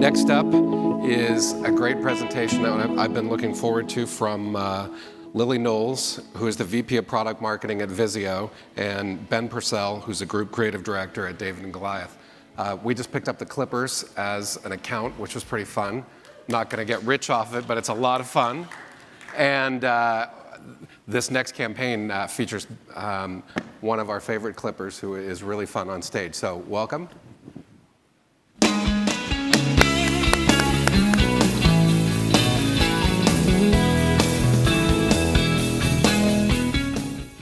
Next up is a great presentation that I've been looking forward to from Knowles, who is the VP of Product Marketing at Vizio, and Ben Purcell, who's a Group Creative Director at David and Goliath. We just picked up the Clippers as an account, which was pretty fun. Not going to get rich off it, but it's a lot of fun. And this next campaign features one of our favorite Clippers, who is really fun on stage. So welcome.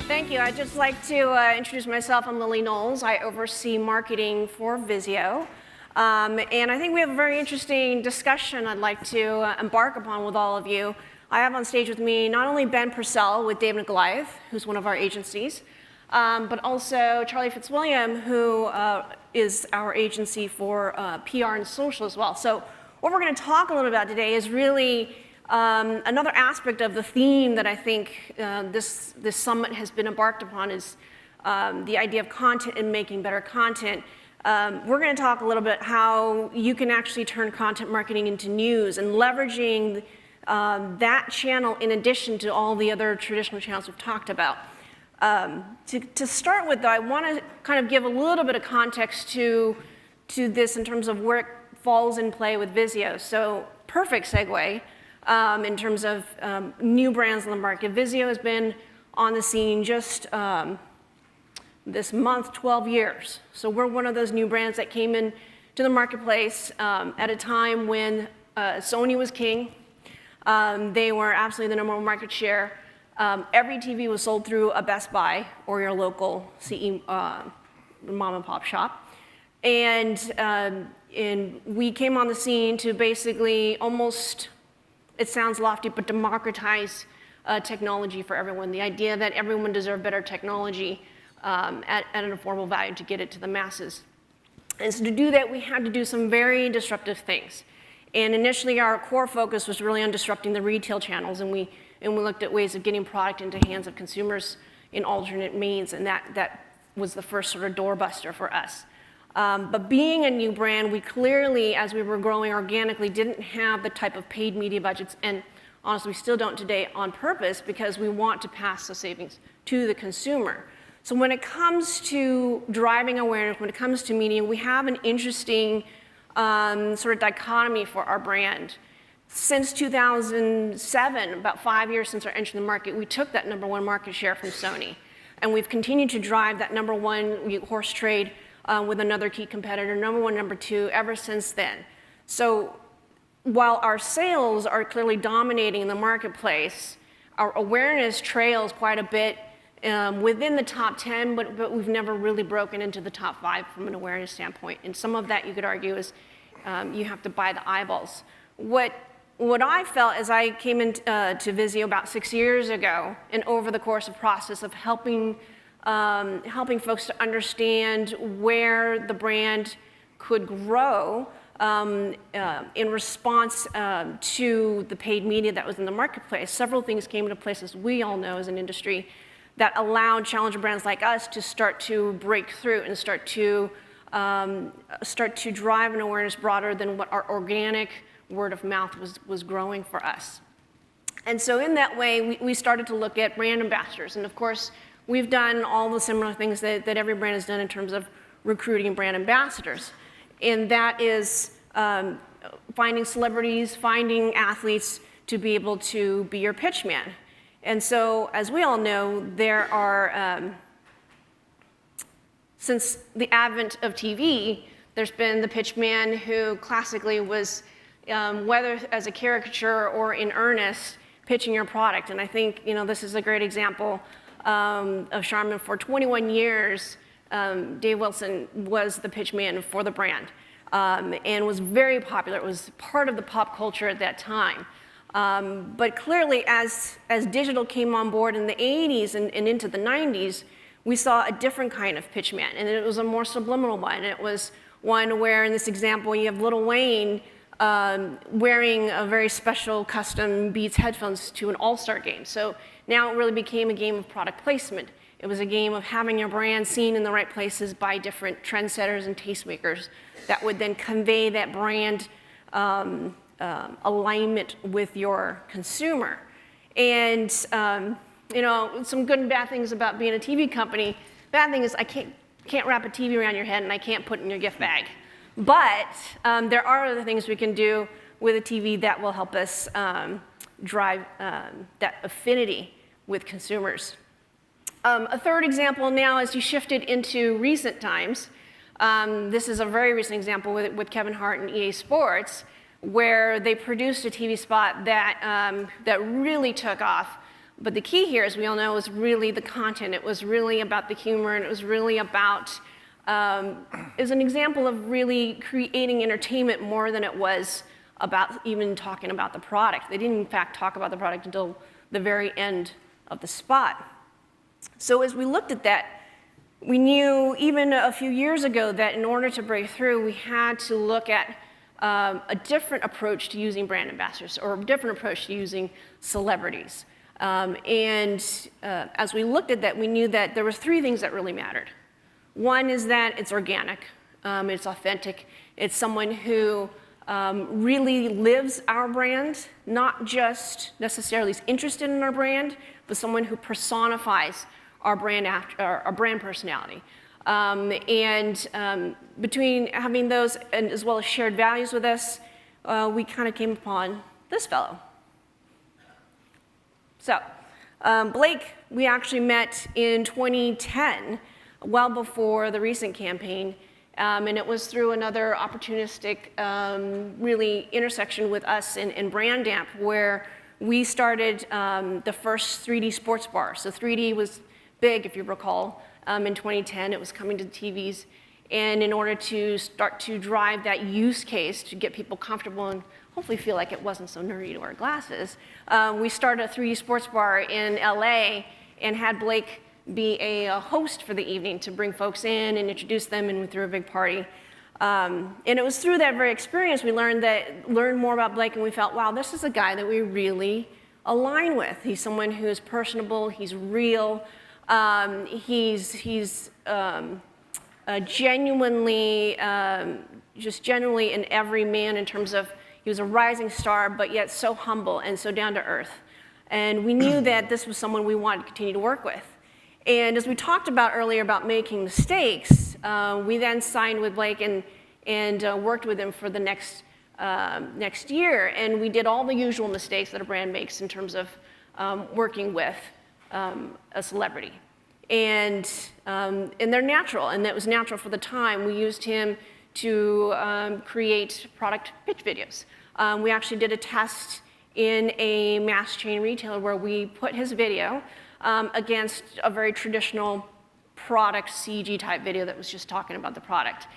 Thank you. I'd just like to introduce myself. I'm Knowles. I oversee marketing for Vizio. And I think we have a very interesting discussion I'd like to embark upon with all of you. I have on stage with me not only Ben Purcell with David and Goliath, who's one of our agencies, but also Charley Fitzwilliam, who is our agency for PR and social as well. So what we're going to talk a little about today is really another aspect of the theme that I think this summit has been embarked upon is the idea of content and making better content. We're going to talk a little bit how you can actually turn content marketing into news and leveraging that channel in addition to all the other traditional channels we've talked about. To start with, though, I want to kind of give a little bit of context to this in terms of where it falls in play with Vizio. So perfect segue in terms of new brands in the market. Vizio has been on the scene just this month, 12 years. So we're one of those new brands that came in to the marketplace at a time when Sony was king. They were absolutely the #1 market share. Every TV was sold through a Best Buy or your local CE mom and pop shop. And we came on the scene to basically almost, it sounds lofty, but democratize technology for everyone. The idea that everyone deserved better technology at an affordable value to get it to the masses. And so to do that, we had to do some very disruptive things. And initially, our core focus was really on disrupting the retail channels, and we looked at ways of getting product into the hands of consumers in alternate means, and that was the first sort of doorbuster for us. But being a new brand, we clearly, as we were growing organically, didn't have the type of paid media budgets, and honestly, we still don't today on purpose because we want to pass the savings to the consumer. So when it comes to driving awareness, when it comes to media, we have an interesting sort of dichotomy for our brand. Since 2007, about 5 years since our entry in the market, we took that #1 market share from Sony. And we've continued to drive that #1 horse trade with another key competitor, #1, #2, ever since then. So while our sales are clearly dominating the marketplace, our awareness trails quite a bit within the top 10, but we've never really broken into the top 5 from an awareness standpoint. And some of that, you could argue, is you have to buy the eyeballs. What I felt as I came into Vizio about 6 years ago, and over the course of process of helping folks to understand where the brand could grow in response to the paid media that was in the marketplace, several things came into place, as we all know as an industry, that allowed challenger brands like us to start to break through and start to drive an awareness broader than what our organic word of mouth was growing for us. And so in that way, we started to look at brand ambassadors. And of course, we've done all the similar things that every brand has done in terms of recruiting brand ambassadors. And that is finding celebrities, finding athletes to be able to be your pitch man. And so, as we all know, there are, since the advent of TV, there's been the pitch man who classically was, whether as a caricature or in earnest, pitching your product. And I think, this is a great example of Charmin. For 21 years, Dave Wilson was the pitch man for the brand and was very popular. It was part of the pop culture at that time. But clearly, as digital came on board in the 80s and into the 90s, we saw a different kind of pitch man, and it was a more subliminal one. It was one where, in this example, you have Lil Wayne wearing a very special custom Beats headphones to an all-star game. So now it really became a game of product placement. It was a game of having your brand seen in the right places by different trendsetters and tastemakers that would then convey that brand alignment with your consumer. And you know, some good and bad things about being a TV company. Bad thing is I can't wrap a TV around your head and I can't put it in your gift bag. But there are other things we can do with a TV that will help us drive that affinity with consumers. A third example now, as you shifted into recent times, this is a very recent example with Kevin Hart and EA Sports, where they produced a TV spot that, that really took off. But the key here, as we all know, was really the content. It was really about the humor, and it was really about, it was an example of really creating entertainment more than it was about even talking about the product. They didn't, in fact, talk about the product until the very end of the spot. So as we looked at that, we knew even a few years ago that in order to break through, we had to look at a different approach to using brand ambassadors, or a different approach to using celebrities. As we looked at that, we knew that there were three things that really mattered. One is that it's organic, it's authentic, it's someone who really lives our brand, not just necessarily is interested in our brand, but someone who personifies our brand, our brand personality. Between having those and as well as shared values with us, we kind of came upon this fellow. So, Blake, we actually met in 2010, well before the recent campaign, and it was through another opportunistic, really intersection with us in Brand Amp, where we started the first 3D sports bar. So 3D was big, if you recall, in 2010. It was coming to the TVs, and in order to start to drive that use case to get people comfortable and hopefully feel like it wasn't so nerdy to wear glasses, we started a 3D sports bar in LA and had Blake be a host for the evening to bring folks in and introduce them, and we threw a big party. And it was through that very experience we learned more about Blake, and we felt, wow, this is a guy that we really align with. He's someone who is personable, he's real, he's genuinely, just genuinely an everyman in terms of he was a rising star, but yet so humble and so down to earth. And we knew that this was someone we wanted to continue to work with. And as we talked about earlier about making mistakes, we then signed with Blake and worked with him for the next year. And we did all the usual mistakes that a brand makes in terms of working with a celebrity. And they're natural, and that was natural for the time. We used him to create product pitch videos. We actually did a test in a mass chain retailer where we put his video against a very traditional product CG type video that was just talking about the product.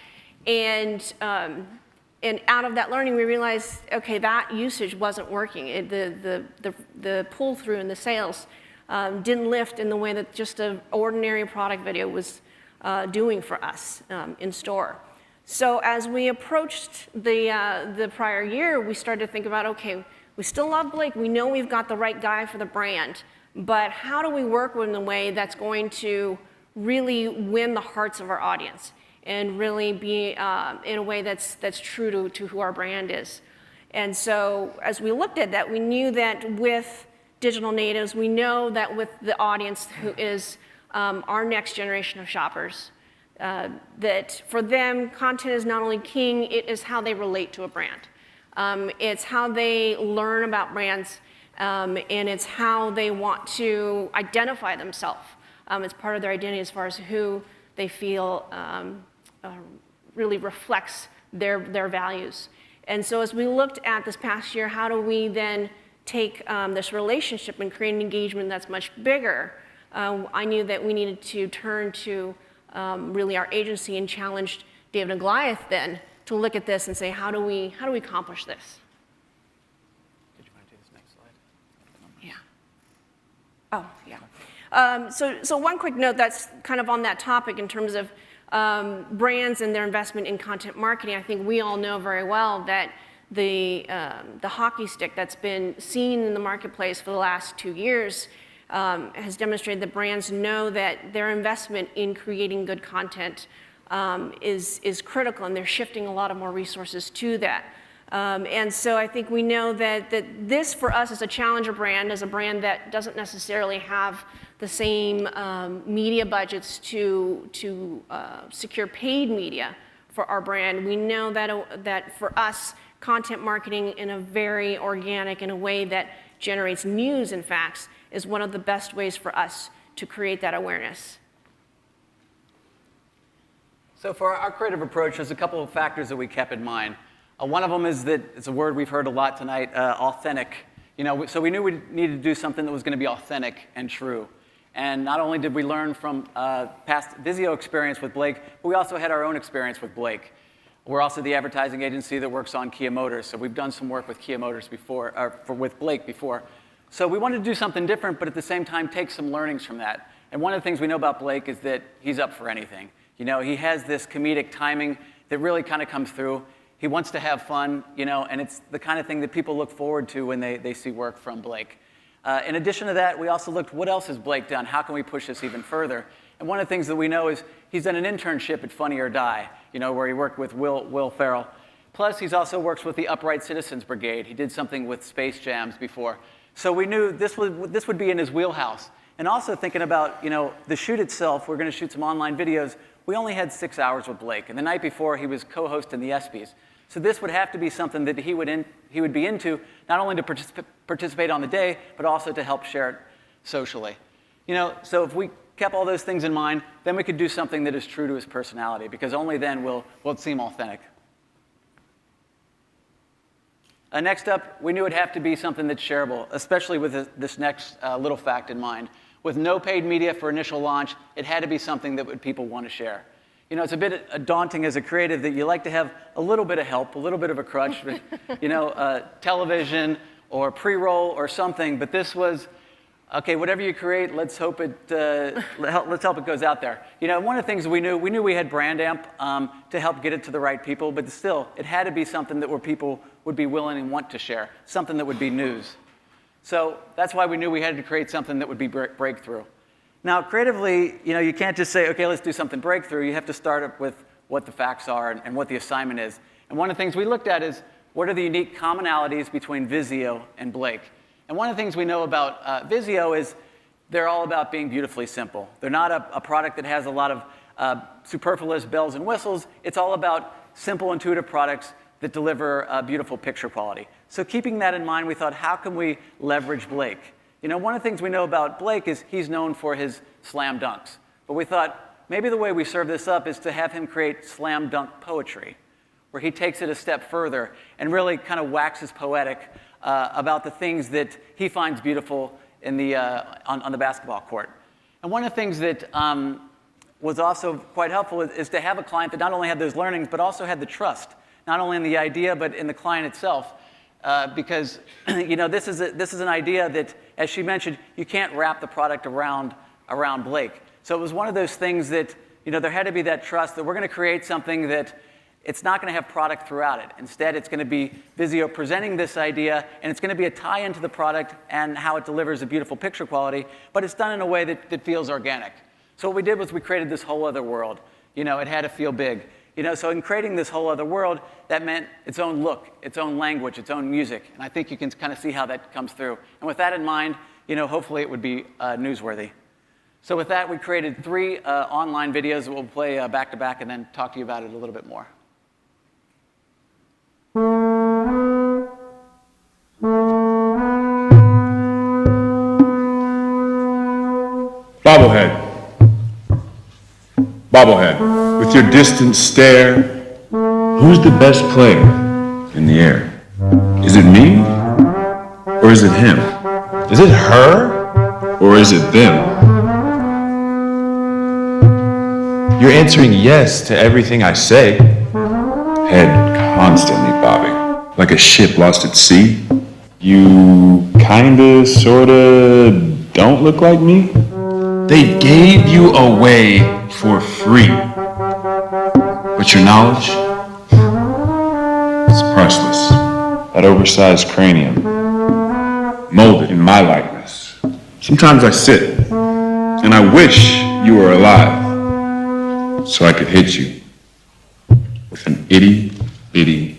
And out of that learning, we realized, okay, that usage wasn't working. The pull through and the sales didn't lift in the way that just an ordinary product video was doing for us in store. So as we approached the prior year, we started to think about, okay, we still love Blake. We know we've got the right guy for the brand, but how do we work with him in a way that's going to really win the hearts of our audience and really be in a way that's true to who our brand is? And so as we looked at that, we knew that with digital natives, we know that with the audience who is our next generation of shoppers, that for them, content is not only king, it is how they relate to a brand. It's how they learn about brands, and it's how they want to identify themselves. It's part of their identity as far as who they feel really reflects their values. And so as we looked at this past year, how do we then take this relationship and create an engagement that's much bigger? I knew that we needed to turn to really our agency and challenged David and Goliath then to look at this and say, how do we accomplish this? Did you want to do this next slide? Yeah. Oh, yeah. So one quick note that's kind of on that topic in terms of brands and their investment in content marketing. I think we all know very well that the hockey stick that's been seen in the marketplace for the last 2 years has demonstrated that brands know that their investment in creating good content is critical, and they're shifting a lot of more resources to that. And so I think we know that this, for us, is a challenger brand, as a brand that doesn't necessarily have the same media budgets to secure paid media for our brand. We know that for us, content marketing in a very organic, in a way that generates news and facts, is one of the best ways for us to create that awareness. So for our creative approach, there's a couple of factors that we kept in mind. One of them is that it's a word we've heard a lot tonight, authentic. So we knew we needed to do something that was going to be authentic and true. And not only did we learn from past Vizio experience with Blake, but we also had our own experience with Blake. We're also the advertising agency that works on Kia Motors, so we've done some work with Kia Motors before, with Blake before. So we wanted to do something different, but at the same time take some learnings from that. And one of the things we know about Blake is that he's up for anything. He has this comedic timing that really kind of comes through. He wants to have fun, and it's the kind of thing that people look forward to when they see work from Blake. In addition to that, we also looked, what else has Blake done? How can we push this even further? And one of the things that we know is he's done an internship at Funny or Die, where he worked with Will Ferrell. Plus, he's also works with the Upright Citizens Brigade. He did something with Space Jams before. So we knew this would be in his wheelhouse. And also thinking about, the shoot itself, we're going to shoot some online videos. We only had 6 hours with Blake, and the night before he was co-hosting the ESPYs. So this would have to be something that he would be into, not only to participate on the day, but also to help share it socially. So if we kept all those things in mind, then we could do something that is true to his personality, because only then will it seem authentic. Next up, we knew it'd have to be something that's shareable, especially with this next little fact in mind. With no paid media for initial launch, it had to be something that people want to share. It's a bit daunting as a creative that you like to have a little bit of help, a little bit of a crutch, television or pre-roll or something. But this was, okay, whatever you create, let's hope it goes out there. One of the things we knew we had Brand Amp to help get it to the right people, but still, it had to be something that where people would be willing and want to share, something that would be news. So that's why we knew we had to create something that would be breakthrough. Now, creatively, you can't just say, okay, let's do something breakthrough. You have to start up with what the facts are and what the assignment is. And one of the things we looked at is, what are the unique commonalities between Vizio and Blake? And one of the things we know about Vizio is they're all about being beautifully simple. They're not a product that has a lot of superfluous bells and whistles. It's all about simple, intuitive products that deliver beautiful picture quality. So keeping that in mind, we thought, how can we leverage Blake? One of the things we know about Blake is he's known for his slam dunks. But we thought, maybe the way we serve this up is to have him create slam dunk poetry, where he takes it a step further and really kind of waxes poetic about the things that he finds beautiful in on the basketball court. And one of the things that was also quite helpful is to have a client that not only had those learnings, but also had the trust, not only in the idea, but in the client itself. Because this is an idea that, as she mentioned, you can't wrap the product around Blake. So it was one of those things that there had to be that trust that we're going to create something that it's not going to have product throughout it. Instead, it's going to be Vizio presenting this idea, and it's going to be a tie into the product and how it delivers a beautiful picture quality, but it's done in a way that feels organic. So what we did was we created this whole other world. It had to feel big. So in creating this whole other world, that meant its own look, its own language, its own music. And I think you can kind of see how that comes through. And with that in mind, hopefully it would be newsworthy. So with that, we created 3 online videos that we'll play back to back and then talk to you about it a little bit more. Bobblehead. Bobblehead, with your distant stare, who's the best player in the air? Is it me, or is it him? Is it her, or is it them? You're answering yes to everything I say, head constantly bobbing, like a ship lost at sea. You kinda, sorta, don't look like me? They gave you away for free. But your knowledge? It's priceless. That oversized cranium, molded in my likeness. Sometimes I sit, and I wish you were alive, so I could hit you with an itty-bitty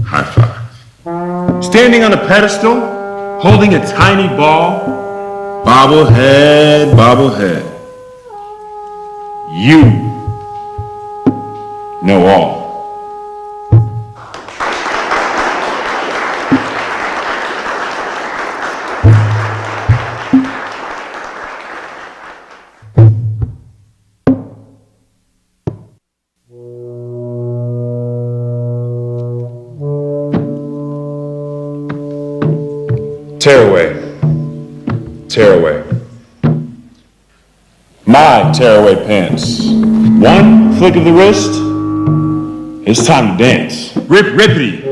high High five. Standing on a pedestal, holding a tiny ball, bobblehead, bobblehead. You know all. Tearaway. Tearaway. My tearaway pants. One flick of the wrist, it's time to dance. Rip, rippity,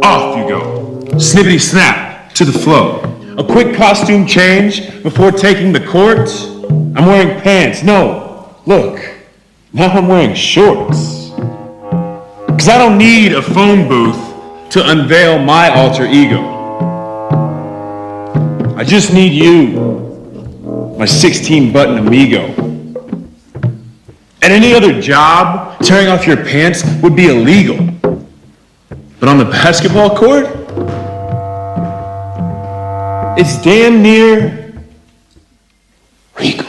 off you go. Snippity snap, to the flow. A quick costume change before taking the court. I'm wearing pants, no, look, now I'm wearing shorts. 'Cause I don't need a phone booth to unveil my alter ego. I just need you, my 16-button amigo. At any other job, tearing off your pants would be illegal. But on the basketball court, it's damn near regal.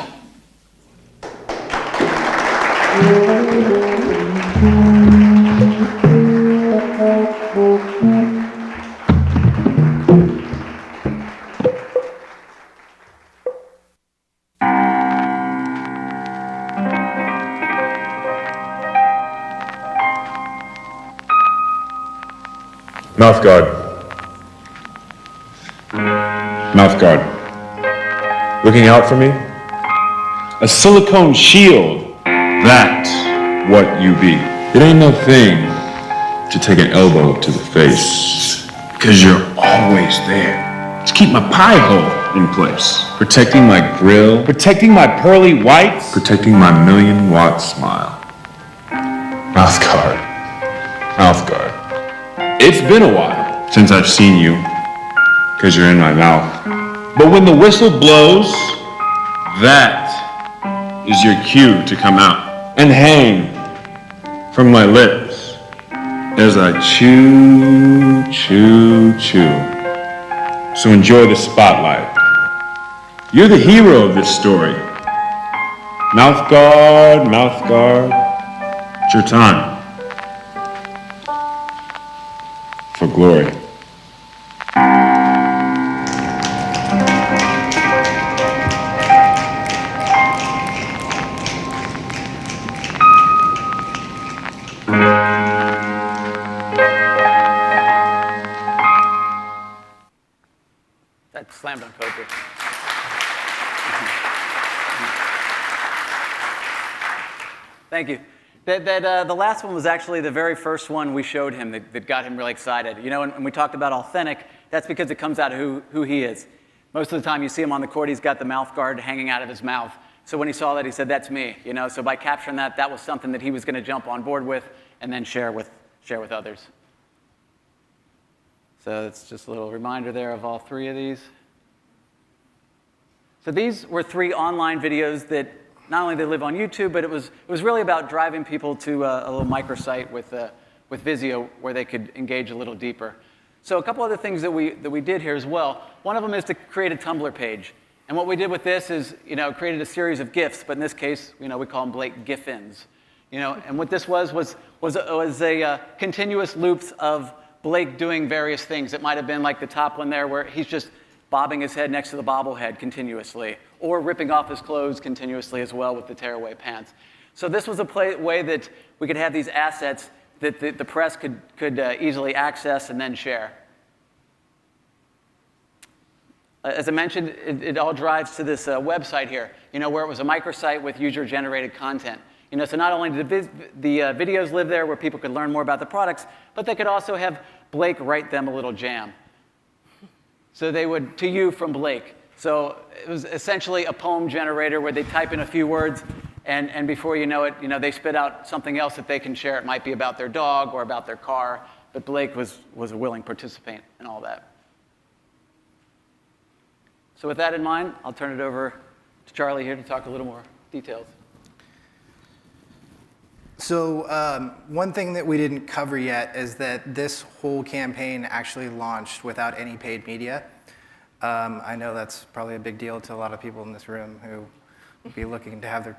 Mouth guard. Mouth guard. Looking out for me? A silicone shield. That's what you be. It ain't no thing to take an elbow to the face. Because you're always there. To keep my pie hole in place. Protecting my grill. Protecting my pearly whites. Protecting my million-watt smile. Mouth guard. Mouth guard. It's been a while since I've seen you, because you're in my mouth. But when the whistle blows, that is your cue to come out and hang from my lips as I chew, chew, chew. So enjoy the spotlight. You're the hero of this story. Mouth guard, it's your time. For glory. That slam dunk poetry. Thank you. The last one was actually the very first one we showed him that got him really excited. You know, and we talked about authentic. That's because it comes out of who he is. Most of the time you see him on the court, he's got the mouth guard hanging out of his mouth. So when he saw that, he said, that's me. You know, so by capturing that, that was something that he was going to jump on board with and then share with others. So it's just a little reminder there of all three of these. So these were 3 online videos that not only they live on YouTube, but it was really about driving people to a little microsite with Vizio where they could engage a little deeper. So a couple other things that we did here as well. One of them is to create a Tumblr page. And what we did with this is, you know, created a series of GIFs, but in this case, you know, we call them Blake Giffins. You know, and what this was a continuous loops of Blake doing various things. It might have been like the top one there where he's just bobbing his head next to the bobblehead continuously, or ripping off his clothes continuously as well with the tearaway pants. So this was a way that we could have these assets that the press could easily access and then share. As I mentioned, it all drives to this website here, you know, where it was a microsite with user-generated content. You know, so not only did the videos live there where people could learn more about the products, but they could also have Blake write them a little jam. So they would, to you from Blake. So it was essentially a poem generator where they type in a few words, and before you know it, you know, they spit out something else that they can share. It might be about their dog or about their car, but Blake was a willing participant in all that. So with that in mind, I'll turn it over to Charley here to talk a little more details. So one thing that we didn't cover yet is that this whole campaign actually launched without any paid media. I know that's probably a big deal to a lot of people in this room who would be looking to have their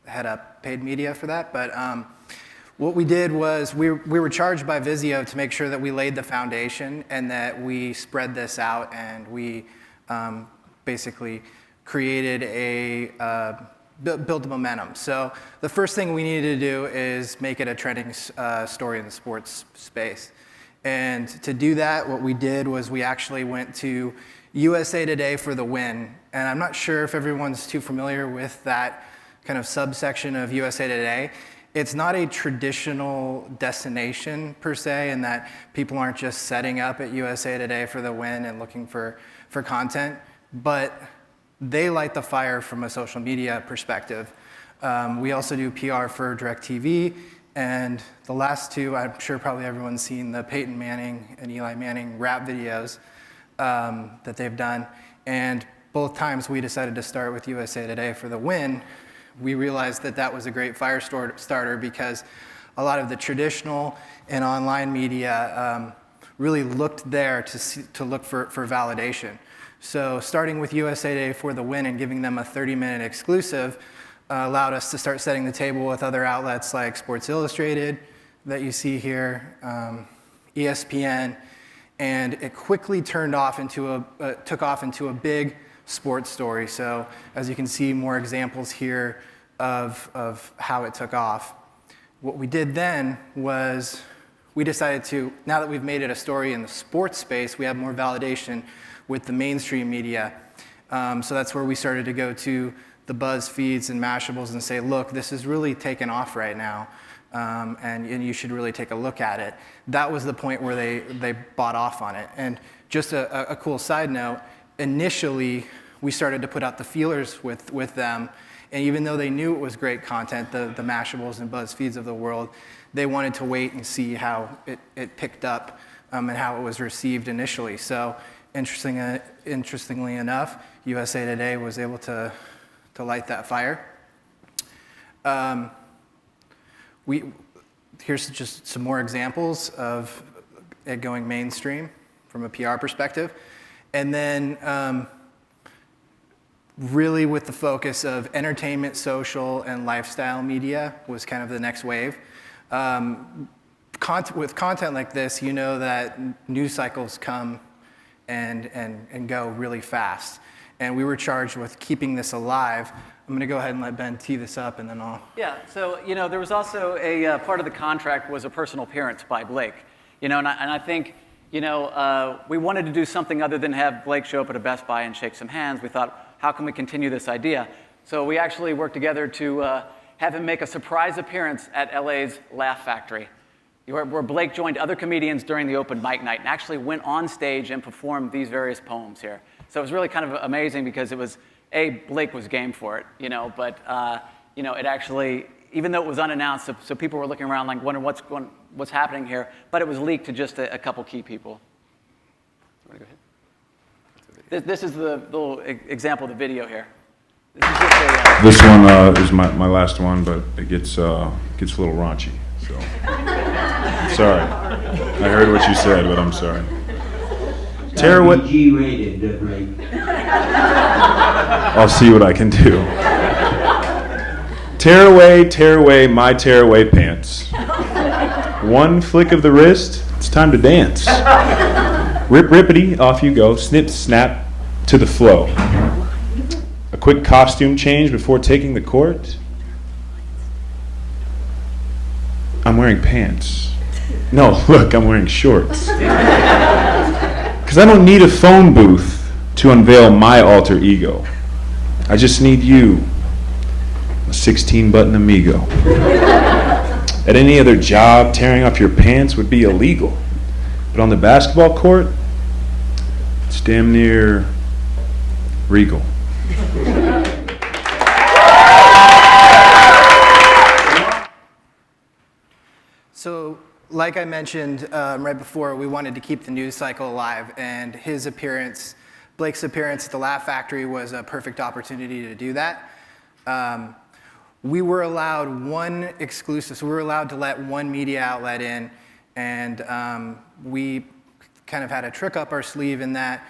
head up paid media for that. But what we did was we were charged by Vizio to make sure that we laid the foundation and that we spread this out, and we basically created build the momentum. So the first thing we needed to do is make it a trending story in the sports space. And to do that, what we did was we actually went to USA Today for the win. And I'm not sure if everyone's too familiar with that kind of subsection of USA Today. It's not a traditional destination per se, in that people aren't just setting up at USA Today for the win and looking for content, but they light the fire from a social media perspective. We also do PR for DirecTV, and the last two, I'm sure probably everyone's seen the Peyton Manning and Eli Manning rap videos that they've done. And both times we decided to start with USA Today for the win, we realized that that was a great fire starter, because a lot of the traditional and online media really looked there to look for validation. So starting with USA Today for the win and giving them a 30-minute exclusive allowed us to start setting the table with other outlets like Sports Illustrated that you see here, ESPN, and it quickly took off into a big sports story. So as you can see, more examples here of how it took off. What we did then was we decided to, now that we've made it a story in the sports space, we have more validation with the mainstream media. So that's where we started to go to the BuzzFeeds and Mashables and say, look, this is really taking off right now, and you should really take a look at it. That was the point where they bought off on it. And just a cool side note, initially we started to put out the feelers with them, and even though they knew it was great content, the Mashables and BuzzFeeds of the world, they wanted to wait and see how it picked up and how it was received initially. So interestingly enough, USA Today was able to light that fire. Here's just some more examples of it going mainstream from a PR perspective. And then really with the focus of entertainment, social, and lifestyle media was kind of the next wave. With content like this, you know that news cycles come and go really fast. And we were charged with keeping this alive. I'm going to go ahead and let Ben tee this up, and then I'll... Yeah, so, there was also a part of the contract was a personal appearance by Blake. And I think, we wanted to do something other than have Blake show up at a Best Buy and shake some hands. We thought, how can we continue this idea? So we actually worked together to have him make a surprise appearance at LA's Laugh Factory, where Blake joined other comedians during the open mic night and actually went on stage and performed these various poems here. So it was really kind of amazing because it was, Blake was game for it, but, it actually, even though it was unannounced, so people were looking around like wondering what's happening here, but it was leaked to just a couple key people. You want to go ahead? This is the little example of the video here. This one is my last one, but it gets a little raunchy, so. Sorry. I heard what you said, but I'm sorry. Tara, what? G-rated, Blake. I'll see what I can do. Tear away my tearaway pants. One flick of the wrist, it's time to dance. Rip rippity, off you go. Snip snap to the flow. A quick costume change before taking the court. I'm wearing pants. No, look, I'm wearing shorts. Because I don't need a phone booth to unveil my alter ego. I just need you, a 16-button amigo. At any other job, tearing off your pants would be illegal. But on the basketball court, it's damn near regal. So, like I mentioned right before, we wanted to keep the news cycle alive, and Blake's appearance at the Laugh Factory was a perfect opportunity to do that. we were allowed one exclusive, so we were allowed to let one media outlet in, and we kind of had a trick up our sleeve in that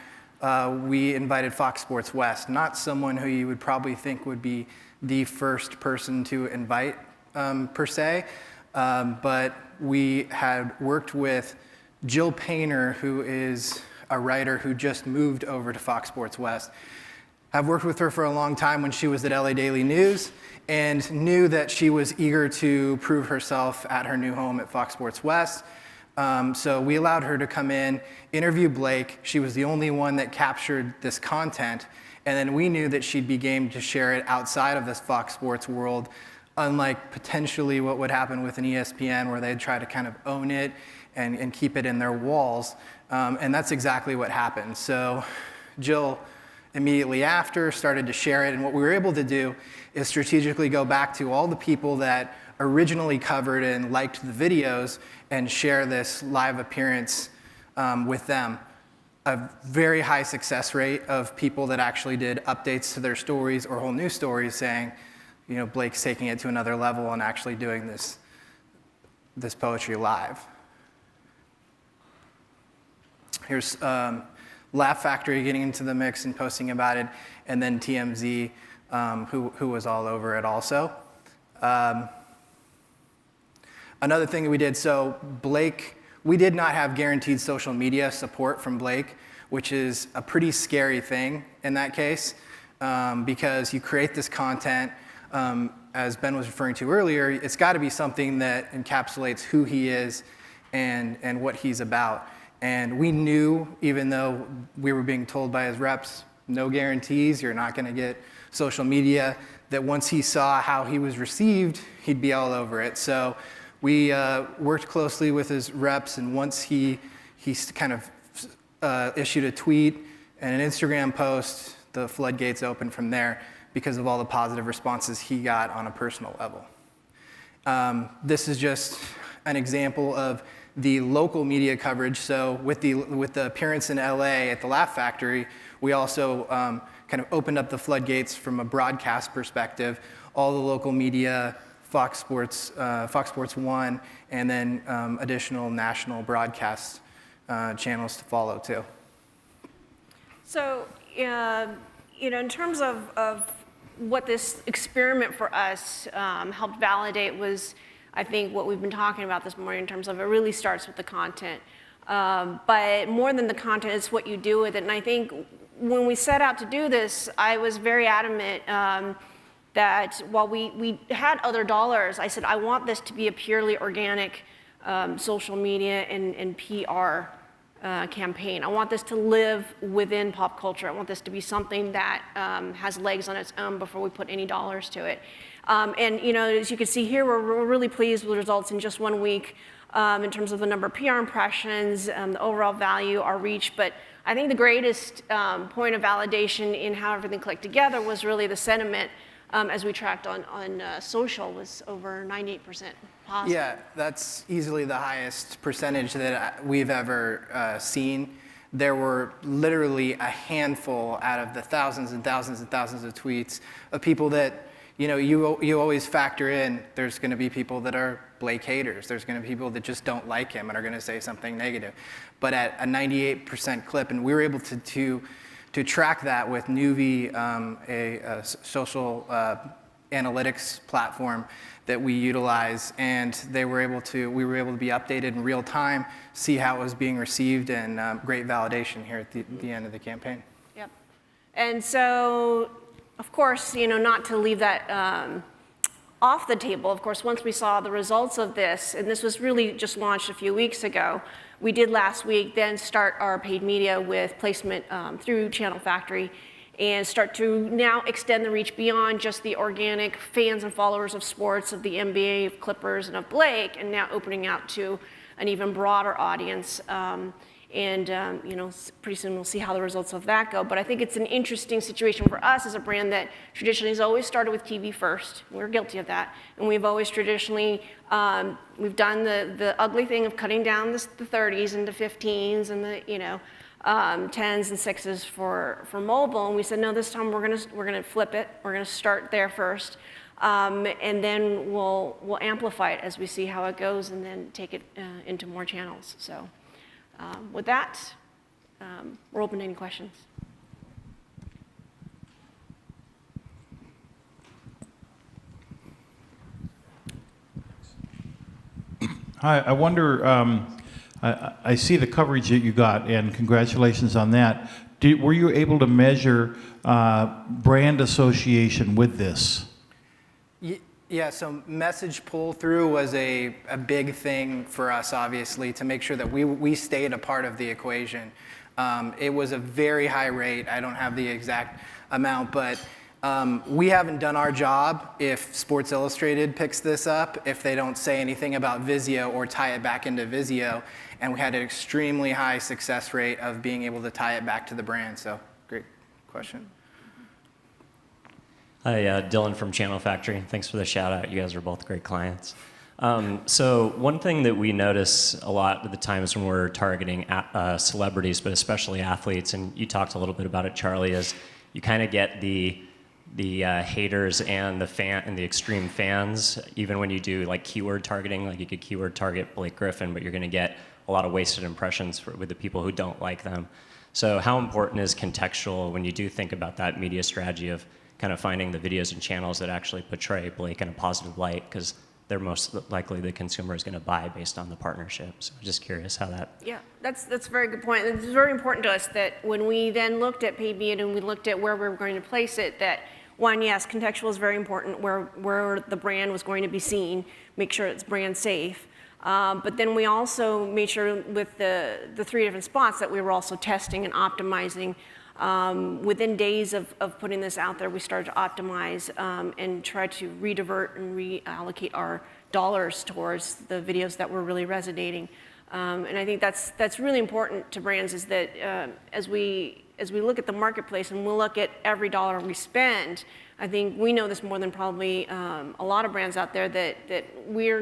we invited Fox Sports West, not someone who you would probably think would be the first person to invite per se, but we had worked with Jill Painter, who is a writer who just moved over to Fox Sports West. I've worked with her for a long time when she was at LA Daily News, and knew that she was eager to prove herself at her new home at Fox Sports West. So we allowed her to come in, interview Blake. She was the only one that captured this content, and then we knew that she'd be game to share it outside of this Fox Sports world, unlike potentially what would happen with an ESPN, where they'd try to kind of own it and keep it in their walls. And that's exactly what happened. So Jill immediately after started to share it, and what we were able to do is strategically go back to all the people that originally covered and liked the videos and share this live appearance with them. A very high success rate of people that actually did updates to their stories or whole new stories saying, you know, Blake's taking it to another level and actually doing this poetry live. Here's Laugh Factory getting into the mix and posting about it, and then TMZ, who was all over it also. Another thing that we did, so Blake, we did not have guaranteed social media support from Blake, which is a pretty scary thing in that case, because you create this content, as Ben was referring to earlier, it's got to be something that encapsulates who he is and what he's about. And we knew, even though we were being told by his reps, no guarantees, you're not going to get social media, that once he saw how he was received, he'd be all over it. So we worked closely with his reps, and once he kind of issued a tweet and an Instagram post, the floodgates opened from there because of all the positive responses he got on a personal level. This is just an example of the local media coverage. So with the appearance in LA at the Laugh Factory, we also kind of opened up the floodgates from a broadcast perspective. All the local media, Fox Sports 1, and then additional national broadcast channels to follow too. So, in terms of what this experiment for us helped validate was, I think, what we've been talking about this morning in terms of it really starts with the content. But more than the content, it's what you do with it. And I think when we set out to do this, I was very adamant that while we had other dollars, I said, I want this to be a purely organic social media and PR campaign. I want this to live within pop culture. I want this to be something that has legs on its own before we put any dollars to it. And as you can see here, we're really pleased with the results in just 1 week in terms of the number of PR impressions, the overall value, our reach. But I think the greatest point of validation in how everything clicked together was really the sentiment as we tracked on social was over 98% positive. Yeah, that's easily the highest percentage that we've ever seen. There were literally a handful out of the thousands and thousands and thousands of tweets of people that, you always factor in, there's going to be people that are Blake haters. There's going to be people that just don't like him and are going to say something negative. But at a 98% clip, and we were able to track that with Nuvi, a social analytics platform that we utilize, and we were able to be updated in real time, see how it was being received, and great validation here at the end of the campaign. Yep. And so, of course, not to leave that off the table, of course, once we saw the results of this, and this was really just launched a few weeks ago, we did last week then start our paid media with placement through Channel Factory and start to now extend the reach beyond just the organic fans and followers of sports, of the NBA, of Clippers, and of Blake, and now opening out to an even broader audience. Pretty soon we'll see how the results of that go. But I think it's an interesting situation for us as a brand that traditionally has always started with TV first. We're guilty of that. And we've always traditionally, we've done the ugly thing of cutting down the 30s into 15s and the, 10s and 6s for mobile. And we said, no, this time we're gonna flip it. We're gonna start there first. And then we'll amplify it as we see how it goes and then take it into more channels. So with that, we're open to any questions. Hi, I wonder, I see the coverage that you got, and congratulations on that. Were you able to measure brand association with this? Yeah, so message pull-through was a big thing for us, obviously, to make sure that we stayed a part of the equation. It was a very high rate. I don't have the exact amount, but we haven't done our job if Sports Illustrated picks this up, if they don't say anything about Vizio or tie it back into Vizio. And we had an extremely high success rate of being able to tie it back to the brand. So great question. Hi, Dylan from Channel Factory. Thanks for the shout out. You guys are both great clients. So one thing that we notice a lot of the times when we're targeting celebrities, but especially athletes, and you talked a little bit about it, Charley, is you kind of get the haters and the extreme fans. Even when you do like keyword targeting, like you could keyword target Blake Griffin, but you're going to get a lot of wasted impressions with the people who don't like them. So how important is contextual when you do think about that media strategy of kind of finding the videos and channels that actually portray Blake in a positive light, because they're most likely the consumer is going to buy based on the partnership. So I'm just curious how that... Yeah, that's a very good point. It's very important to us that when we then looked at paid media and we looked at where we were going to place it, that one, yes, contextual is very important, where the brand was going to be seen, make sure it's brand safe. But then we also made sure with the 3 different spots that we were also testing and optimizing. Within days of putting this out there, we started to optimize and try to redivert and reallocate our dollars towards the videos that were really resonating. And I think that's really important to brands, is that as we look at the marketplace and we look at every dollar we spend, I think we know this more than probably a lot of brands out there, that we're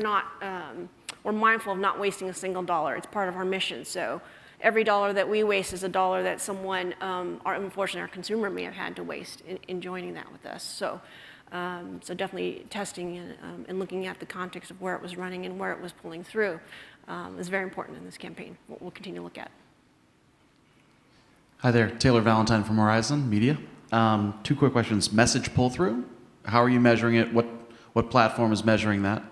mindful of not wasting a single dollar. It's part of our mission. So every dollar that we waste is a dollar that someone, unfortunately our consumer, may have had to waste in joining that with us. So definitely testing and looking at the context of where it was running and where it was pulling through is very important in this campaign. We'll continue to look at. Hi there, Taylor Valentine from Horizon Media. 2 quick questions. Message pull-through, how are you measuring it? What platform is measuring that?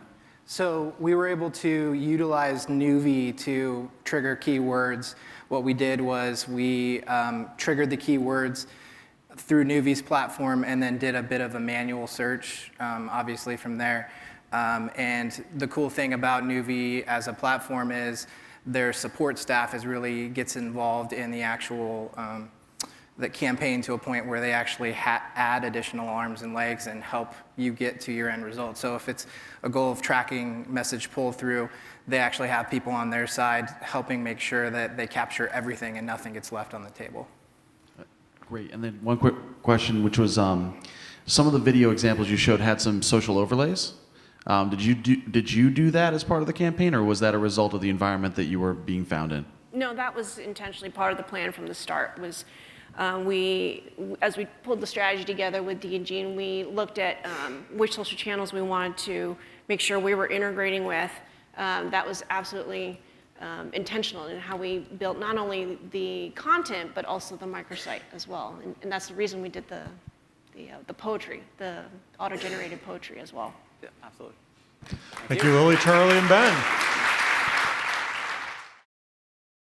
So we were able to utilize Nuvi to trigger keywords. What we did was we triggered the keywords through Nuvi's platform and then did a bit of a manual search, obviously, from there. And the cool thing about Nuvi as a platform is their support staff really gets involved in the actual the campaign to a point where they actually add additional arms and legs and help you get to your end result. So if it's a goal of tracking message pull-through, they actually have people on their side helping make sure that they capture everything and nothing gets left on the table. Great. And then one quick question, which was some of the video examples you showed had some social overlays. Did you do that as part of the campaign, or was that a result of the environment that you were being found in? No, that was intentionally part of the plan from the start. Was as we pulled the strategy together with D&G, and we looked at which social channels we wanted to make sure we were integrating with, that was absolutely intentional in how we built not only the content but also the microsite as well. And that's the reason we did the poetry, the auto-generated poetry as well. Yeah, absolutely. Thank you, Lily, Charley, and Ben.